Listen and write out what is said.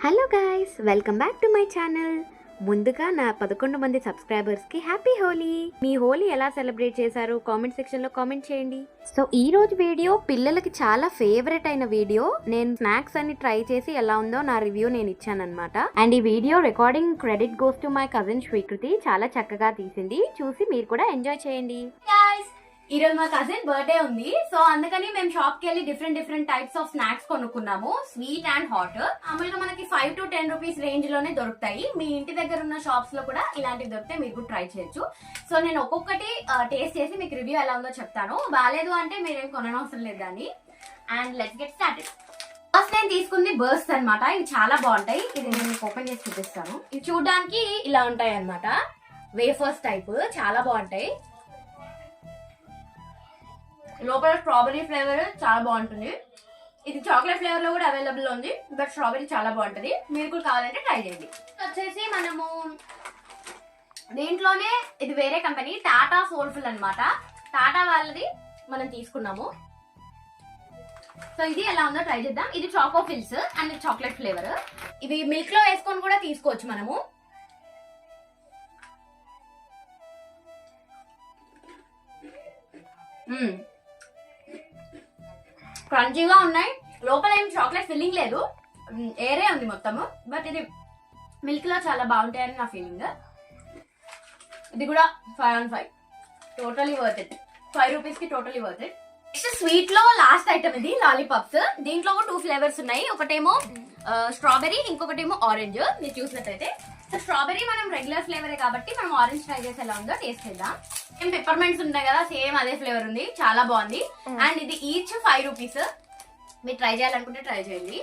Hello guys, welcome back to my channel. ముందుగా నా 11 మంది సబ్స్క్రైబర్స్కి హ్యాపీ హోలీ. మీ హోలీ ఎలా సెలబ్రేట్ చేశారు కామెంట్ సెక్షన్లో కామెంట్ చేయండి. సో ఈ రోజు వీడియో పిల్లలకి చాలా ఫేవరెట్ అయిన వీడియో. నేను స్నాక్స్ అన్ని ట్రై చేసి ఎలా ఉందో నా రివ్యూ నేను ఇచ్చానన్నమాట. అండ్ ఈ video recording credit goes to my cousin Srikriti. చాలా చక్కగా తీసింది, చూసి మీరు కూడా ఎంజాయ్ చేయండి. ఈ రోజు మా కజిన్ బర్త్డే ఉంది, సో అందుకని మేము షాప్ కి వెళ్ళి డిఫరెంట్ టైప్స్ ఆఫ్ స్నాక్స్ కొనుక్కున్నాము, స్వీట్ అండ్ హాట్. మామూలుగా మనకి 5 to 10 రూపీస్ రేంజ్ లోనే దొరుకుతాయి. మీ ఇంటి దగ్గర ఉన్న షాప్స్ లో కూడా ఇలాంటివి దొరికితే మీరు కూడా ట్రై చేయొచ్చు. సో నేను ఒక్కొక్కటి టేస్ట్ చేసి మీకు రివ్యూ ఎలా ఉందో చెప్తాను. బాగాలేదు అంటే మీరేం కొననవసరం లేదు దాన్ని. And let's get started. First నేను తీసుకుంది బర్స్ట్ అన్నమాట. ఇవి చాలా బాగుంటాయి. ఇది నేను మీకు ఓపెన్ చేసి చూపిస్తాను. ఇవి చూడడానికి ఇలా ఉంటాయి అన్నమాట, వేఫర్స్ టైప్, చాలా బాగుంటాయి. లోపల స్ట్రాబెరీ ఫ్లేవర్ చాలా బాగుంటుంది. ఇది చాక్లెట్ ఫ్లేవర్ లో కూడా అవైలబుల్ ఉంది, బట్ స్ట్రాబెరీ చాలా బాగుంటుంది. మీరు కూడా కావాలంటే ట్రై చేయండి. వచ్చేసి మనము దీంట్లోనే, ఇది వేరే కంపెనీ టాటా సోల్ఫుల్ అన్నమాట. టాటా వాళ్ళది మనం తీసుకున్నాము. సో ఇది ఎలా ఉందో ట్రై చేద్దాం. ఇది choco fills and chocolate flavour. ఇవి మిల్క్ లో వేసుకొని కూడా తీసుకోవచ్చు మనము. క్రంచీగా ఉన్నాయి. లోపల ఏం చాక్లెట్ ఫిల్లింగ్ లేదు, ఏరే ఉంది మొత్తము. బట్ ఇది మిల్క్ లో చాలా బాగుంటాయని నా ఫీలింగ్. ఇది కూడా 5 on 5, totally worth it. 5 rupees కి totally worth it. Next sweet లో లాస్ట్ ఐటమ్ ఇది లాలీపాప్స్. దీంట్లో కూడా 2 ఫ్లేవర్స్ ఉన్నాయి. ఒకటేమో స్ట్రాబెరీ, ఇంకొకటేమో ఆరెంజ్. మీరు చూసినట్టయితే స్ట్రాబెరీ మనం రెగ్యులర్ ఫ్లేవరే కాబట్టి మనం ఆరెంజ్ ట్రై చేసి ఎలా ఉందో టేస్ట్ చేద్దాం. సేమ్ పెప్పర్మెంట్స్ ఉంటాయి కదా, సేమ్ అదే ఫ్లేవర్ ఉంది, చాలా బాగుంది. అండ్ ఇది ఈచ్ 5 రూపీస్. మీరు ట్రై చేయాలనుకుంటే ట్రై చేయండి.